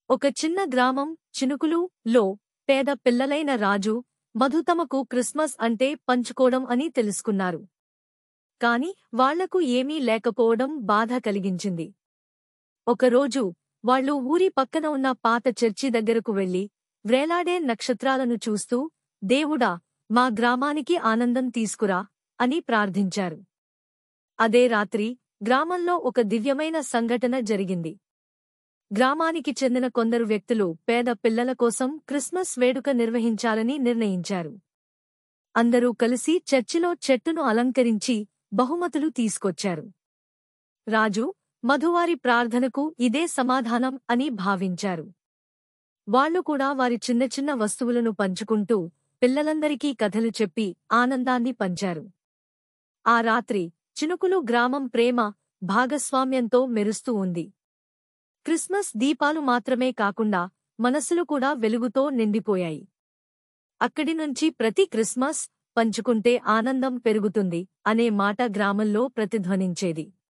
ఒక చిన్న గ్రామం చినుకులు లో పేద పిల్లలైన రాజు మధు తమకు క్రిస్మస్ అంటే పంచుకోవడం అని తెలుసుకున్నారు. కాని వాళ్లకు ఏమీ లేకపోవడం బాధ కలిగించింది. ఒకరోజు వాళ్ళు ఊరి పక్కన ఉన్న పాత చర్చి దగ్గరకు వెళ్లి వ్రేలాడే నక్షత్రాలను చూస్తూ, దేవుడా, మా గ్రామానికి ఆనందం తీసుకురా అని ప్రార్థించారు. అదే రాత్రి గ్రామంలో ఒక దివ్యమైన సంఘటన జరిగింది. గ్రామానికి చెందిన కొందరు వ్యక్తులు పేద పిల్లల కోసం క్రిస్మస్ వేడుక నిర్వహించాలని నిర్ణయించారు. అందరూ కలిసి చర్చిలో చెట్టును అలంకరించి బహుమతులు తీసుకొచ్చారు. రాజు మధువారి ప్రార్థనకు ఇదే సమాధానం అని భావించారు. వాళ్లు కూడా వారి చిన్న చిన్న వస్తువులను పంచుకుంటూ పిల్లలందరికీ కథలు చెప్పి ఆనందాన్ని పంచారు. ఆ రాత్రి చినుకులు గ్రామం ప్రేమ భాగస్వామ్యంతో మెరుస్తూ ఉంది. క్రిస్మస్ దీపాలు మాత్రమే కాకుండా మనసులు కూడా వెలుగుతో నిండిపోయాయి. అక్కడి నుంచి ప్రతి క్రిస్మస్ పంచుకుంటే ఆనందం పెరుగుతుంది అనే మాట గ్రామంలో ప్రతిధ్వనించేది.